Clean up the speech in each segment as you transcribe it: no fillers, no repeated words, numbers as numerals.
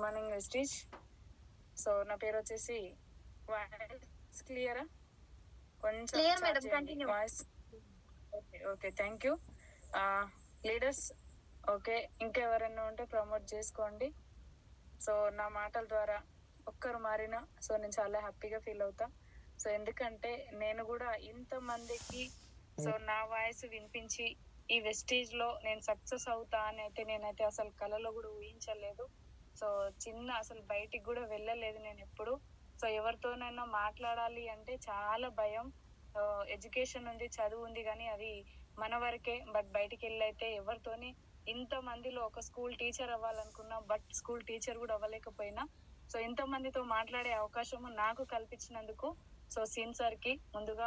Morning Vestige. So నా పేరు వచ్చేసి వాయిస్ క్లియరా? కొంచెం voice okay thank you. Leaders okay, ఇంకా ఎవరైనా ఉంటే ప్రమోట్ చేసుకోండి. సో నా మాటల ద్వారా ఒక్కరు మారినా సో నేను చాలా హ్యాపీగా ఫీల్ అవుతా. సో ఎందుకంటే నేను కూడా ఇంతమందికి సో నా వాయిస్ వినిపించి ఈ వెస్టీజ్ లో నేను సక్సెస్ అవుతా అని అయితే నేనైతే అసలు కలలో కూడా ఊహించలేదు. సో అసలు బయటికి కూడా వెళ్ళలేదు నేను ఎప్పుడు. సో ఎవరితోనైనా మాట్లాడాలి అంటే చాలా భయం. ఎడ్యుకేషన్ ఉంది, చదువు ఉంది, కానీ అది మన వరకే. బట్ బయటికి వెళ్ళి అయితే ఎవరితోని ఇంత మందిలో ఒక స్కూల్ టీచర్ అవ్వాలనుకున్నా, బట్ స్కూల్ టీచర్ కూడా అవ్వలేకపోయినా సో ఇంత మందితో మాట్లాడే అవకాశము నాకు కల్పించినందుకు సో సీన్ సార్ కి ముందుగా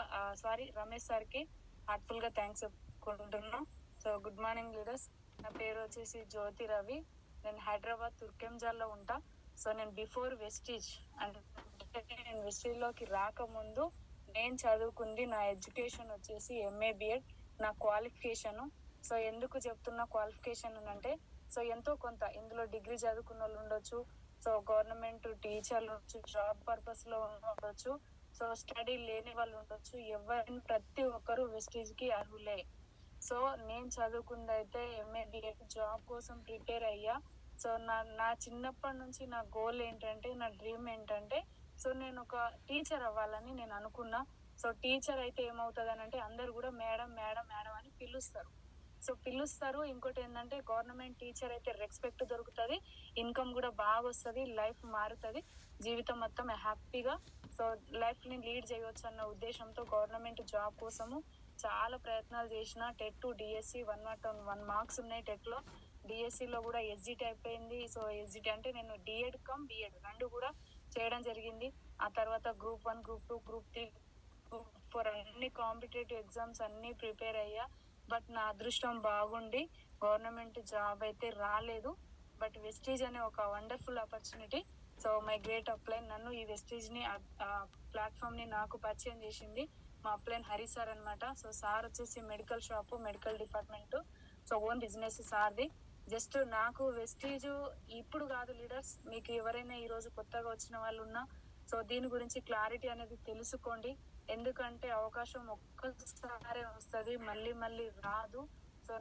రమేష్ సార్ కి హార్ట్ఫుల్ గా థ్యాంక్స్ చెప్పుకుంటున్నాం. So good morning leaders. నా పేరు వచ్చేసి జ్యోతి రవి. నేను హైదరాబాద్ తుర్కెంజాల్లో ఉంటా. సో నేను బిఫోర్ వెస్టీజ్ అంటే నేను వెస్టీజ్ లోకి రాకముందు నేను చదువుకుంది నా ఎడ్యుకేషన్ వచ్చేసి ఎంఏ బిఎడ్ నా క్వాలిఫికేషన్. సో ఎందుకు చెప్తున్నా క్వాలిఫికేషన్ అంటే సో ఎంతో కొంత ఇందులో డిగ్రీ చదువుకున్న వాళ్ళు ఉండొచ్చు, సో గవర్నమెంట్ టీచర్లు ఉండొచ్చు, జాబ్ పర్పస్ లో ఉండొచ్చు, సో స్టడీ లేని వాళ్ళు ఉండొచ్చు. ఎవరైనా ప్రతి ఒక్కరు వెస్టీజ్ కి అర్హులే. సో నేను చదువుకుంది అయితే ఎంఏ బిఎడ్ జాబ్ కోసం ప్రిపేర్ అయ్యా. సో నా చిన్నప్పటి నుంచి నా గోల్ ఏంటంటే, నా డ్రీమ్ ఏంటంటే సో నేను ఒక టీచర్ అవ్వాలని నేను అనుకున్నా. సో టీచర్ అయితే ఏమవుతుంది అని అంటే అందరు కూడా మేడం మేడం మేడం అని పిలుస్తారు. ఇంకోటి ఏంటంటే గవర్నమెంట్ టీచర్ అయితే రెస్పెక్ట్ దొరుకుతుంది, ఇన్కమ్ కూడా బాగా వస్తుంది, లైఫ్ మారుతుంది, జీవితం మొత్తం హ్యాపీగా సో లైఫ్ ని లీడ్ చేయవచ్చు అన్న ఉద్దేశంతో గవర్నమెంట్ జాబ్ కోసము చాలా ప్రయత్నాలు చేసిన. టెట్ డిఎస్సి 101 మార్క్స్ ఉన్నాయి టెట్ లో. డిఎస్సి లో కూడా ఎస్జిటి అయిపోయింది. సో ఎస్జిటి అంటే నేను డిఎడ్ కమ్ బిఎడ్ రెండు కూడా చేయడం జరిగింది. ఆ తర్వాత గ్రూప్ 1, గ్రూప్ 2, గ్రూప్ 3, గ్రూప్ 4 అన్ని కాంపిటేటివ్ ఎగ్జామ్స్ అన్ని ప్రిపేర్ అయ్యా. బట్ నా అదృష్టం బాగుండి గవర్నమెంట్ జాబ్ అయితే రాలేదు. బట్ వెస్టీజ్ అనే ఒక wonderful opportunity. So my great upline నన్ను ఈ వెస్టీజ్ ని ప్లాట్ఫామ్ ని నాకు పరిచయం చేసింది మా అప్లైన్ హరి సార్ అనమాట. సో సార్ వచ్చేసి medical shop, medical department, so own business సార్ది. జస్ట్ నాకు వెస్టీజ్ ఇప్పుడు కాదు లీడర్స్, మీకు ఎవరైనా ఈ రోజు కొత్తగా వచ్చిన వాళ్ళు ఉన్నా సో దీని గురించి క్లారిటీ అనేది తెలుసుకోండి. ఎందుకంటే అవకాశం ఒక్కసారే వస్తుంది, మళ్ళీ మళ్ళీ రాదు. సో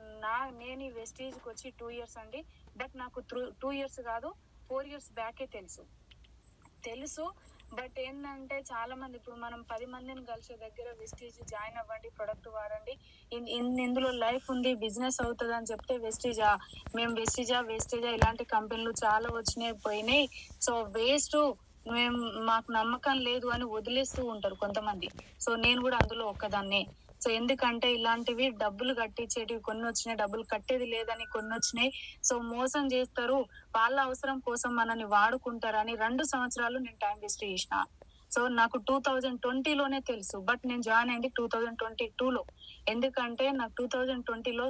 నేను ఈ వెస్టీజ్ కి వచ్చి 2 years అండి. బట్ నాకు 2 years కాదు 4 years బ్యాకే తెలుసు. బట్ ఏంటంటే చాలా మంది ఇప్పుడు మనం 10 మందిని కలిసే దగ్గర వెస్టీజ్ జాయిన్ అవ్వండి, ప్రొడక్ట్ వాడండి, ఇందులో లైఫ్ ఉంది, బిజినెస్ అవుతుంది అని చెప్తే మేము వెస్టీజా ఇలాంటి కంపెనీలు చాలా వచ్చినాయి పోయినాయి, సో వేస్ట్, మాకు నమ్మకం లేదు అని వదిలేస్తూ ఉంటారు కొంతమంది. సో నేను కూడా అందులో ఒక్కదాన్నే. సో ఎందుకంటే ఇలాంటివి డబ్బులు కట్టించేటివి కొన్ని వచ్చినాయి, డబ్బులు కట్టేది లేదని కొన్ని వచ్చినాయి. సో మోసం చేస్తారు, వాళ్ళ అవసరం కోసం మనల్ని వాడుకుంటారని 2 సంవత్సరాలు నేను టైం వేస్ట్ చేసిన. సో నాకు 2020లోనే తెలుసు, బట్ నేను జాయిన్ అయింది 2022లో. ఎందుకంటే నాకు 2020లో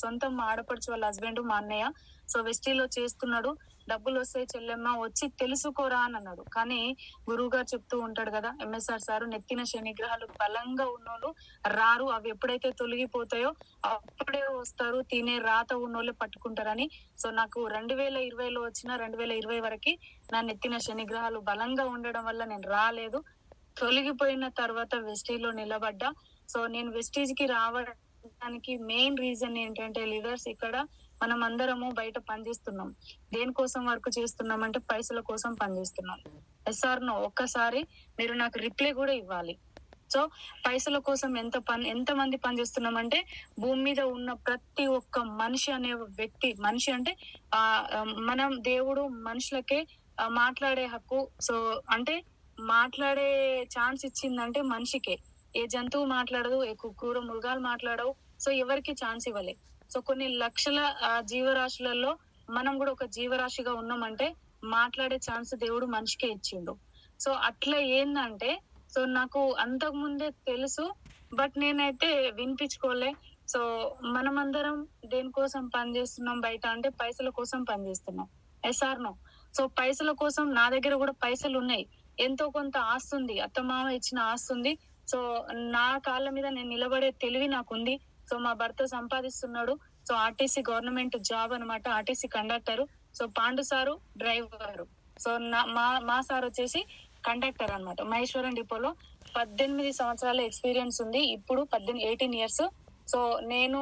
సొంతం ఆడపడుచు వాళ్ళ హస్బెండ్ మా అన్నయ్య సో వెస్టీలో చేస్తున్నాడు, డబ్బులు వస్తాయి చెల్లెమ్మ వచ్చి తెలుసుకోరా అని అన్నాడు. కానీ గురువు గారు చెప్తూ ఉంటాడు కదా ఎంఎస్ఆర్ సార్, నెత్తిన శనిగ్రహాలు బలంగా ఉన్నోళ్ళు రారు, అవి ఎప్పుడైతే తొలగిపోతాయో అప్పుడే వస్తారు, తినే రాత ఉన్నోళ్ళే పట్టుకుంటారని. సో నాకు 2020లో వచ్చిన 2020 వరకు నా నెత్తిన శనిగ్రహాలు బలంగా ఉండడం వల్ల నేను రాలేదు. తొలగిపోయిన తర్వాత వెస్టీజ్ లో నిలబడ్డా. సో నేను వెస్టీజ్ కి రావడానికి మెయిన్ రీజన్ ఏంటంటే లీడర్స్, ఇక్కడ మనం అందరము బయట పనిచేస్తున్నాం, దేనికోసం వర్క్ చేస్తున్నాం అంటే పైసల కోసం పనిచేస్తున్నాం. ఎస్ఆర్ నో ఒక్కసారి మీరు నాకు రిప్లై కూడా ఇవ్వాలి. సో పైసల కోసం ఎంత మంది పనిచేస్తున్నామంటే భూమి మీద ఉన్న ప్రతి ఒక్క మనిషి అనే వ్యక్తి, మనిషి అంటే మనం దేవుడు మనుషులకే మాట్లాడే హక్కు, సో అంటే మాట్లాడే ఛాన్స్ ఇచ్చిందంటే మనిషికే. ఏ జంతువు మాట్లాడదు, ఏ క్రూర మృగాలు మాట్లాడవు, సో ఎవరికి ఛాన్స్ ఇవ్వలే. సో కొన్ని లక్షల జీవరాశులలో మనం కూడా ఒక జీవరాశిగా ఉన్నామంటే మాట్లాడే ఛాన్స్ దేవుడు మనిషికే ఇచ్చిండు. సో అట్లా ఏందంటే సో నాకు అంతకు ముందే తెలుసు, బట్ నేనైతే వినిపించుకోలే. సో మనమందరం దేనికోసం పనిచేస్తున్నాం బయట అంటే పైసల కోసం పనిచేస్తున్నాం. SR no. సో పైసల కోసం నా దగ్గర కూడా పైసలు ఉన్నాయి, ఎంతో కొంత ఆస్తుంది, అత్తమామ ఇచ్చిన ఆస్తుంది. సో నా కాళ్ళ మీద నేను నిలబడే తెలివి నాకుంది. సో మా భర్త సంపాదిస్తున్నాడు, సో ఆర్టీసీ గవర్నమెంట్ జాబ్ అనమాట, RTC conductor. So Pandu sir driver. So మా సార్ వచ్చేసి కండక్టర్ అన్నమాట. మహేశ్వరం డిపోలో 18 సంవత్సరాల ఎక్స్పీరియన్స్ ఉంది. ఇప్పుడు 18 years. సో నేను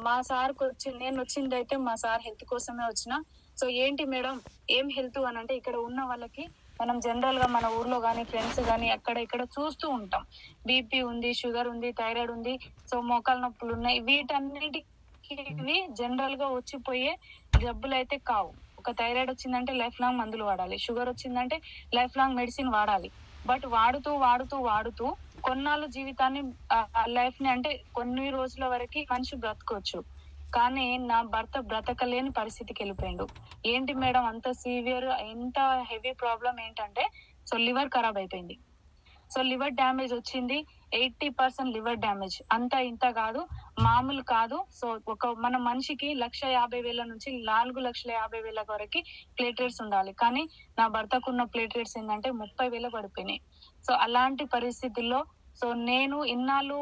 మా సార్కి నేను వచ్చింది అయితే మా సార్ హెల్త్ కోసమే వచ్చిన. సో ఏంటి మేడం ఏం హెల్త్ అని అంటే, ఇక్కడ ఉన్న వాళ్ళకి మనం జనరల్ గా మన ఊర్లో కానీ ఫ్రెండ్స్ కానీ అక్కడ ఇక్కడ చూస్తూ ఉంటాం. బీపీ ఉంది, షుగర్ ఉంది, థైరాయిడ్ ఉంది, సో మోకాలు నొప్పులు ఉన్నాయి. వీటన్నిటికి జనరల్ గా వచ్చిపోయే జబ్బులు అయితే కావు. ఒక థైరాయిడ్ వచ్చిందంటే లైఫ్ లాంగ్ మందులు వాడాలి, షుగర్ వచ్చిందంటే లైఫ్ లాంగ్ మెడిసిన్ వాడాలి. బట్ వాడుతూ వాడుతూ వాడుతూ కొన్నాళ్ళు జీవితాన్ని లైఫ్ ని అంటే కొన్ని రోజుల వరకు మనిషి బ్రతకొచ్చు. కానీ నా భర్త బ్రతకలేని పరిస్థితికి వెళ్ళిపోయిండు. ఏంటి మేడం అంత సివియర్, ఎంత హెవీ ప్రాబ్లం ఏంటంటే, సో లివర్ ఖరాబ్ అయిపోయింది. సో లివర్ డ్యామేజ్ వచ్చింది. 80% లివర్ డ్యామేజ్. అంత ఇంత కాదు, మామూలు కాదు. సో మన మనిషికి 1,50,000 నుంచి 4,50,000 వరకు ప్లేట్లెట్స్ ఉండాలి. కానీ నా భర్తకున్న ప్లేట్లెట్స్ ఏంటంటే 30,000 పడిపోయినాయి. సో అలాంటి పరిస్థితుల్లో సో నేను ఇన్నాళ్ళు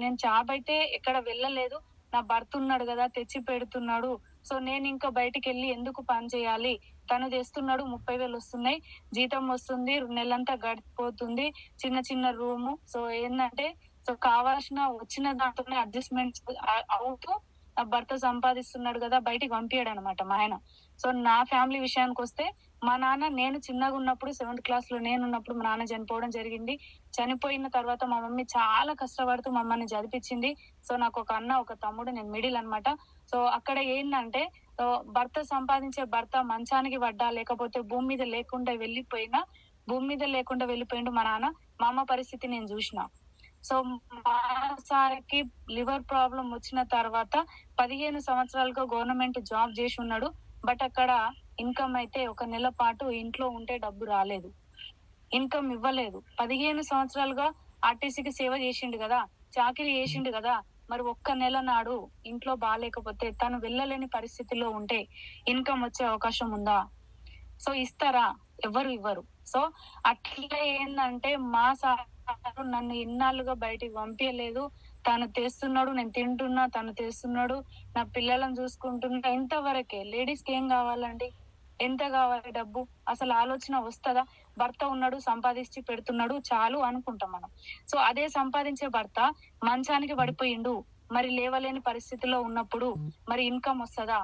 నేను జాబ్ అయితే ఎక్కడ వెళ్ళలేదు. నా భర్త ఉన్నాడు కదా, తెచ్చి పెడుతున్నాడు. సో నేను ఇంకా బయటికి వెళ్ళి ఎందుకు పని చేయాలి, తను తెస్తున్నాడు, 30,000 వస్తున్నాయి, జీతం వస్తుంది, నెలంతా గడిచిపోతుంది, చిన్న చిన్న రూము. సో ఏంటంటే సో కావాల్సిన వచ్చిన దాంట్లోనే అడ్జస్ట్మెంట్ అవుతూ భర్త సంపాదిస్తున్నాడు కదా, బయటికి పంపించాడు అనమాట మా ఆయన. సో నా ఫ్యామిలీ విషయానికి వస్తే, మా నాన్న నేను చిన్నగా ఉన్నప్పుడు 7th class లో నేను ఉన్నప్పుడు మా నాన్న చనిపోవడం జరిగింది. చనిపోయిన తర్వాత మా మమ్మీ చాలా కష్టపడుతూ మమ్మల్ని చదివించింది. సో నాకు ఒక అన్న ఒక తమ్ముడు, నేను మిడిల్ అన్నమాట. సో అక్కడ ఏంటంటే భర్త సంపాదించే భర్త మంచానికి పడ్డా లేకపోతే భూమి మీద లేకుండా వెళ్ళిపోయిండు మా నాన్న. మా అమ్మ పరిస్థితి నేను చూసిన. సో మా సార్కి లివర్ ప్రాబ్లం వచ్చిన తర్వాత 15 సంవత్సరాలుగా గవర్నమెంట్ జాబ్ చేసి ఉన్నాడు. బట్ అక్కడ ఇన్కమ్ అయితే ఒక నెల పాటు ఇంట్లో ఉంటే డబ్బు రాలేదు, ఇన్కమ్ ఇవ్వలేదు. 15 సంవత్సరాలుగా ఆర్టీసీకి సేవ చేసిండు కదా, చాకరీ చేసిండు కదా, మరి ఒక్క నెల నాడు ఇంట్లో బాగాలేకపోతే తను వెళ్ళలేని పరిస్థితిలో ఉంటే ఇన్కమ్ వచ్చే అవకాశం ఉందా? సో ఇస్తారా? ఎవరు ఇవ్వరు. సో అట్లా ఏంటంటే మా సార్ నన్ను ఇన్నాళ్ళుగా బయటికి పంపించలేదు. తను తెస్తున్నాడు, నేను తింటున్నా, తను తెస్తున్నాడు, నా పిల్లలను చూసుకుంటున్నా. ఇంతవరకే. లేడీస్ కి ఏం కావాలండి, ఎంత కావాలి డబ్బు? అసలు ఆలోచన వస్తుందా? భర్త ఉన్నాడు, సంపాదించి పెడుతున్నాడు, చాలు అనుకుంటాం మనం. సో అదే సంపాదించే భర్త మంచానికి పడిపోయిండు, మరి లేవలేని పరిస్థితిలో ఉన్నప్పుడు మరి ఇన్కమ్ వస్తుందా?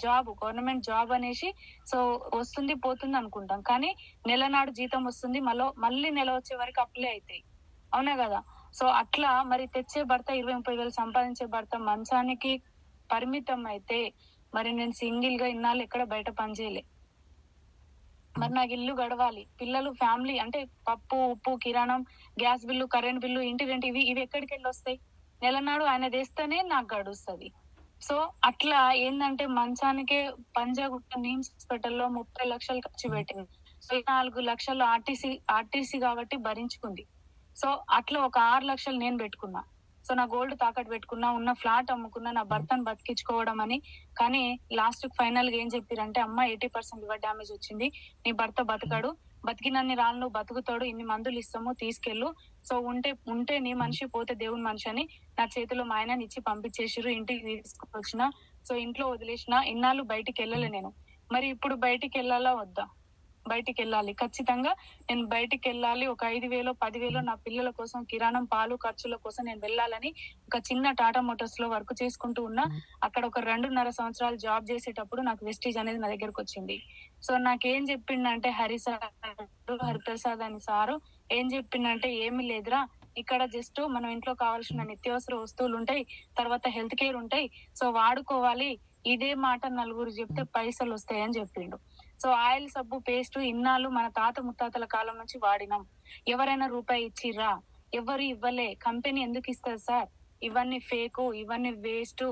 జాబ్, గవర్నమెంట్ జాబ్ అనేసి సో వస్తుంది పోతుంది అనుకుంటాం, కానీ నెల నాడు జీతం వస్తుంది, మళ్ళీ నెల వచ్చే వరకు అప్లై అవుతాయి, అవునా కదా? సో అట్లా మరి తెచ్చే భర్త 20,000-30,000 సంపాదించే భర్త మంచానికి పరిమితం అయితే, మరి నేను సింగిల్ గా ఇన్నాళ్ళు ఎక్కడ బయట పని చేయలే. మరి నాకు ఇల్లు గడవాలి, పిల్లలు, ఫ్యామిలీ అంటే పప్పు ఉప్పు కిరాణం, గ్యాస్ బిల్లు, కరెంట్ బిల్లు, ఇంటి రెంట్, ఇవి ఎక్కడికి వెళ్ళి వస్తాయి? నెలనాడు ఆయన తెస్తేనే నాకు గడుస్తుంది. సో అట్లా ఏంటంటే మంచానికే పంజాగుట్ట నిమ్స్ హాస్పిటల్లో 30 లక్షలు ఖర్చు పెట్టింది. సో 4 లక్షలు ఆర్టీసీ కాబట్టి భరించుకుంది. సో అట్లా ఒక 6 లక్షలు నేను పెట్టుకున్నా. సో నా గోల్డ్ తాకట్టు పెట్టుకున్నా, ఉన్న ఫ్లాట్ అమ్ముకున్నా, నా భర్తను బతికించుకోవడం అని. కానీ లాస్ట్ ఫైనల్ గా ఏం చెప్పారంటే, అమ్మ 80% లివర్ డ్యామేజ్ వచ్చింది, నీ భర్త బతకాడు, బతికినన్ని రాళ్ళు నువ్వు బతుకుతాడు, ఇన్ని మందులు ఇస్తాము, తీసుకెళ్ళు. సో ఉంటే నీ మనిషి, పోతే దేవుని మనిషి అని నా చేతిలో మా ఆయన ఇచ్చి పంపించేసిరు. ఇంటికి తీసుకొచ్చిన. సో ఇంట్లో వదిలేసిన. ఇన్నాళ్ళు బయటికి వెళ్ళలే నేను. మరి ఇప్పుడు బయటికి వెళ్ళాలా వద్దా? బయటికి వెళ్ళాలి ఖచ్చితంగా. నేను బయటికి వెళ్ళాలి. ఒక 5,000 10,000 నా పిల్లల కోసం, కిరాణం పాలు ఖర్చుల కోసం నేను వెళ్ళాలని ఒక చిన్న టాటా మోటార్స్ లో వర్క్ చేసుకుంటూ ఉన్నా. అక్కడ ఒక 2.5 సంవత్సరాలు జాబ్ చేసేటప్పుడు నాకు వెస్టీజ్ అనేది నా దగ్గరకు వచ్చింది. సో నాకేం చెప్పిండంటే హరిప్రసాద్ అని సారు ఏం చెప్పిండంటే, ఏమి లేదురా, ఇక్కడ జస్ట్ మనం ఇంట్లో కావాల్సిన నిత్యావసర వస్తువులు ఉంటాయి, తర్వాత హెల్త్ కేర్ ఉంటాయి, సో వాడుకోవాలి. ఇదే మాట నలుగురు చెప్తే పైసలు వస్తాయని చెప్పిండు. సో ఆయిల్, సబ్బు, పేస్ట్ ఇన్నాళ్ళు మన తాత ముత్తాతల కాలం నుంచి వాడినాం. ఎవరైనా రూపాయి ఇచ్చిర్రా? ఎవరు ఇవ్వలే. కంపెనీ ఎందుకు ఇస్తారు సార్? ఇవన్నీ ఫేకు, ఇవన్నీ వేస్ట్.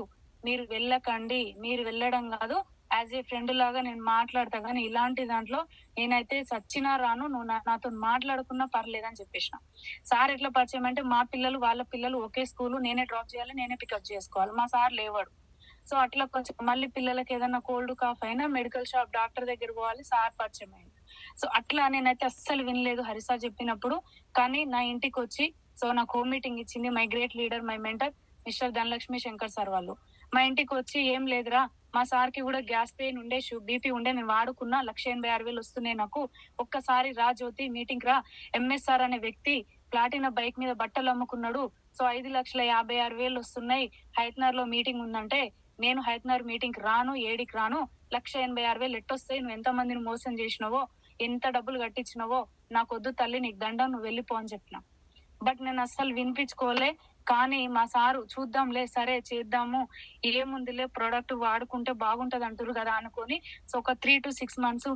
మీరు వెళ్ళకండి. మీరు వెళ్ళడం కాదు, యాజ్ ఏ ఫ్రెండ్ లాగా నేను మాట్లాడతా, కానీ ఇలాంటి దాంట్లో నేనైతే చచ్చినా రాను, నువ్వు నాతో మాట్లాడుకున్నా పర్లేదని చెప్పేసిన. సార్ ఎట్లా పరిచయం అంటే, మా పిల్లలు వాళ్ళ పిల్లలు ఒకే స్కూల్, నేనే డ్రాప్ చేయాలి, నేనే పికప్ చేసుకోవాలి, మా సార్ లేవాడు. సో అట్లా కొంచెం మళ్ళీ పిల్లలకి ఏదైనా కోల్డ్ కాఫ్ అయినా మెడికల్ షాప్ డాక్టర్ దగ్గర పోవాలి, సార్ పరిచయం అయింది. సో అట్లా నేనైతే అస్సలు వినలేదు హరిసార్ చెప్పినప్పుడు. కానీ నా ఇంటికి వచ్చి సో నాకు హోమ్ మీటింగ్ ఇచ్చింది my great leader, my mentor mister Dhanalakshmi Shankar sir వాళ్ళు. మా ఇంటికి వచ్చి, ఏం లేదురా, మా సార్కి కూడా గ్యాస్ పెయిన్ ఉండే, బీపీ ఉండే, నేను వాడుకున్నా. 1,86,000 వస్తున్నాయి నాకు. ఒక్కసారి రా జ్యోతి మీటింగ్ రా. ఎంఎస్ఆర్ అనే వ్యక్తి ప్లాటినా బైక్ మీద బట్టలు అమ్ముకున్నాడు. సో 5,56,000 వస్తున్నాయి. హైతనర్ లో మీటింగ్ ఉందంటే నేను హైతనర్ మీటింగ్ రాను, ఏడికి రాను. 1,86,000 ఎట్టొస్తాయి? నువ్వు ఎంత మందిని మోసం చేసినావో, ఎంత డబ్బులు కట్టించినావో నాకొద్దు తల్లి, నీకు దండం, నువ్వు వెళ్ళిపో అని చెప్పిన. బట్ నేను అస్సలు వినిపించుకోలే. కానీ మా సారు చూద్దాంలే, సరే చేద్దాము, ఏముందిలే, ప్రోడక్ట్ వాడుకుంటే బాగుంటది అంటారు కదా అనుకొని, సో ఒక 3 to 6 months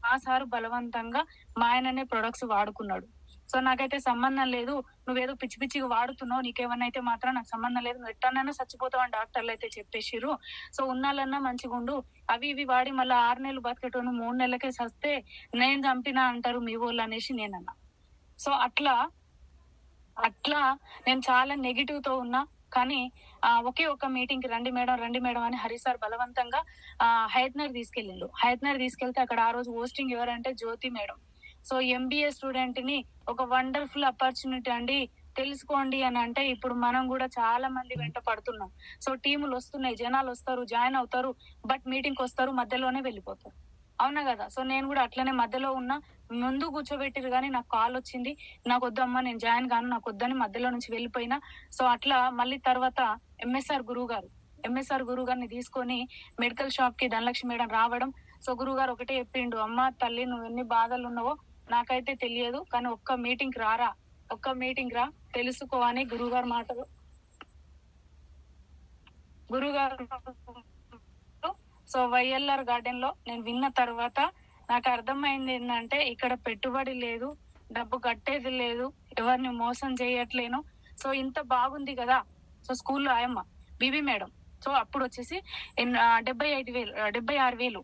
మా సారు బలవంతంగా మా ఆయననే ప్రొడక్ట్స్ వాడుకున్నాడు. సో నాకైతే సంబంధం లేదు, నువ్వేదో పిచ్చి పిచ్చిగా వాడుతున్నావు, నీకేమన్నా అయితే మాత్రం నాకు సంబంధం లేదు, నువ్వు ఎట్టానైనా చచ్చిపోతావు అని డాక్టర్లు అయితే చెప్పేసిర్రు. సో ఉన్నాళ్ళన్నా మంచిగా ఉండు, అవి ఇవి వాడి మళ్ళీ 6 నెలలు బతికేటోను 3 నెలలకే చస్తే నేను చంపినా అంటారు మీ వాళ్ళు అనేసి నేనన్నా. సో అట్లా నేను చాలా నెగిటివ్ తో ఉన్నా. కానీ ఒకే ఒక మీటింగ్ కి రండి మేడం అని హరి సార్ బలవంతంగా హైతనర్ తీసుకెళ్ళిండు. హైతనర్ తీసుకెళ్తే అక్కడ ఆ రోజు హోస్టింగ్ ఎవరంటే జ్యోతి మేడం. సో ఎంబీఏ స్టూడెంట్ ని ఒక వండర్ఫుల్ ఆపర్చునిటీ అండి, తెలుసుకోండి అని అంటే ఇప్పుడు మనం కూడా చాలా మంది వెంట పడుతున్నాం. సో టీములు వస్తున్నాయి, జనాలు వస్తారు, జాయిన్ అవుతారు, బట్ మీటింగ్ వస్తారు, మధ్యలోనే వెళ్ళిపోతారు. అవునా కదా? సో నేను కూడా అట్లనే మధ్యలో ఉన్నా. ముందు కూర్చోబెట్టిరు కానీ నాకు కాల్ వచ్చింది, నాకు వద్దమ్మా నేను జాయిన్ కాను, నాకు వద్దని మధ్యలో నుంచి వెళ్ళిపోయినా. సో అట్లా మళ్ళీ తర్వాత ఎంఎస్ఆర్ గురువు గారిని తీసుకొని మెడికల్ షాప్ కి ధనలక్ష్మి మేడం రావడం. సో గురువు గారు ఒకటే చెప్పిండు, అమ్మ తల్లి నువ్వు ఎన్ని బాధలు ఉన్నావో నాకైతే తెలియదు, కానీ ఒక్క మీటింగ్ రా, తెలుసుకో అని గురువుగారు మాటలు. గురుగారు సో వైఎల్ఆర్ గార్డెన్ లో నేను విన్న తర్వాత నాకు అర్థమైంది ఏంటంటే ఇక్కడ పెట్టుబడి లేదు, డబ్బు కట్టేది లేదు, ఎవరిని మోసం చేయట్లేను. సో ఇంత బాగుంది కదా. సో స్కూల్లో ఆయమ్మ బీబీ మేడం, సో అప్పుడు వచ్చేసి 76,000,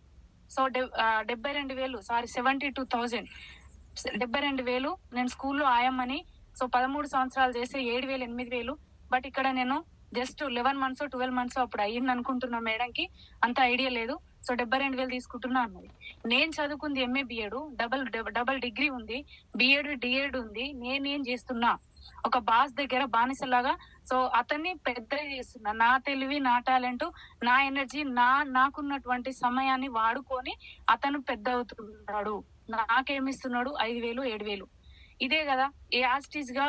సో 72,000, సారీ 72,000, 72,000 నేను స్కూల్లో ఆయమ్మని. సో 13 సంవత్సరాలు చేస్తే 7,000, 8,000. బట్ ఇక్కడ నేను జస్ట్ 11 months 12 months అప్పుడు అయ్యింది అనుకుంటున్నా. మేడంకి అంత ఐడియా లేదు. సో 72,000 తీసుకుంటున్నా అన్నది. నేను చదువుకుంది ఎంఏ బిఎడ్, డబల్ డిగ్రీ ఉంది, బిఎడ్ డిఎడ్ ఉంది. నేనేం చేస్తున్నా? ఒక బాస్ దగ్గర బానిసలాగా. సో అతన్ని పెద్ద చేస్తున్నా. నా తెలివి, నా టాలెంట్, నా ఎనర్జీ, నాకున్నటువంటి సమయాన్ని వాడుకొని అతను పెద్ద అవుతున్నాడు. నాకేమిస్తున్నాడు? 5,000, 7,000. ఇదే కదా యాస్టీస్ గా.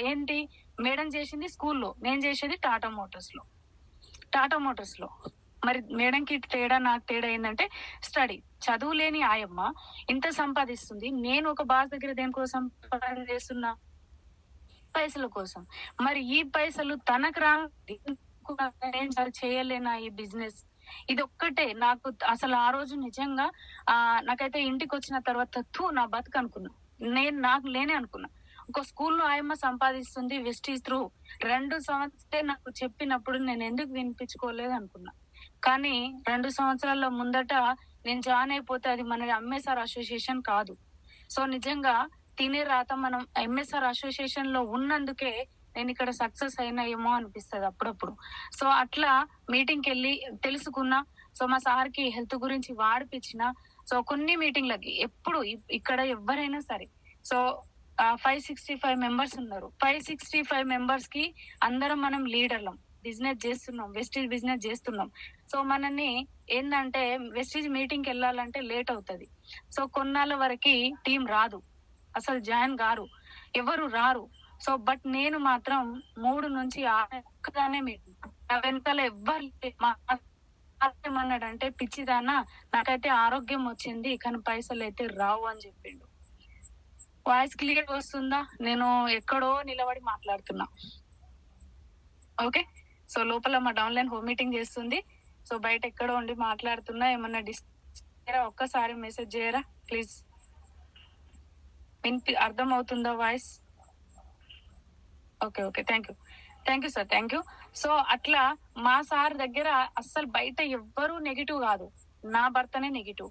ఏంటి మేడం చేసింది స్కూల్లో, నేను చేసేది టాటా మోటార్స్ లో. మరి మేడంకి తేడా, నాకు తేడా ఏంటంటే స్టడీ. చదువు లేని ఆయమ్మ ఇంత సంపాదిస్తుంది, నేను ఒక బాస్ దగ్గర దేనికోసం పని చేస్తున్నా? పైసల కోసం. మరి ఈ పైసలు తనకు చేయలేనా ఈ బిజినెస్? ఇది ఒక్కటే నాకు అసలు ఆ రోజు నిజంగా నాకైతే ఇంటికి వచ్చిన తర్వాత నా బతుకు అనుకున్నా. నాకు లేనే అనుకున్నా. ఒక స్కూల్లో ఆయమ్మ సంపాదిస్తుంది వెస్టీజ్ త్రూ. 2 సంవత్సరాలు నాకు చెప్పినప్పుడు నేను ఎందుకు వినిపించుకోలేదు అనుకున్నా. కానీ 2 సంవత్సరాల ముందట నేను జాయిన్ అయిపోతే అది మన ఎంఎస్ఆర్ అసోసియేషన్ కాదు. సో నిజంగా తినే రాత మనం ఎంఎస్ఆర్ అసోసియేషన్ లో ఉన్నందుకే నేను ఇక్కడ సక్సెస్ అయినా ఏమో అనిపిస్తుంది అప్పుడప్పుడు. సో అట్లా మీటింగ్కి వెళ్ళి తెలుసుకున్నా. సో మా సార్కి హెల్త్ గురించి వాడిపించిన. సో కొన్ని మీటింగ్లకి ఎప్పుడు ఇక్కడ ఎవరైనా సరే, సో 565 మెంబర్స్ ఉన్నారు. 565 మెంబర్స్ కి అందరం మనం లీడర్లం, బిజినెస్ చేస్తున్నాం, వెస్టీజ్ బిజినెస్ చేస్తున్నాం. సో మనని ఏంటంటే వెస్టీజ్ మీటింగ్ వెళ్ళాలంటే లేట్ అవుతుంది. సో కొన్నాళ్ళ వరకు టీం రాదు, అసలు జాయిన్ గారు, ఎవరు రారు. సో బట్ నేను మాత్రం 3 నుంచి 6 ఒక్కదానే మీటింగ్. నా వెనకాల ఎవ్వరు ఏమన్నాడంటే, పిచ్చిదానా నాకైతే ఆరోగ్యం వచ్చింది కానీ పైసలు అయితే రావు అని చెప్పిండు. వాయిస్ క్లియర్ వస్తుందా? నేను ఎక్కడో నిలబడి మాట్లాడుతున్నా. ఓకే. సో లోపల మా డౌన్లైన్ హోమ్ మీటింగ్ చేస్తుంది. సో బయట ఎక్కడో ఉండి మాట్లాడుతున్నా. ఏమన్నా ఒక్కసారి మెసేజ్ చేయరా ప్లీజ్. అర్థం అవుతుందా voice? Okay. Thank you sir, thank you. So అట్లా మా సార్ దగ్గర అస్సలు బయట ఎవ్వరూ నెగిటివ్ కాదు, నా భర్తనే నెగిటివ్.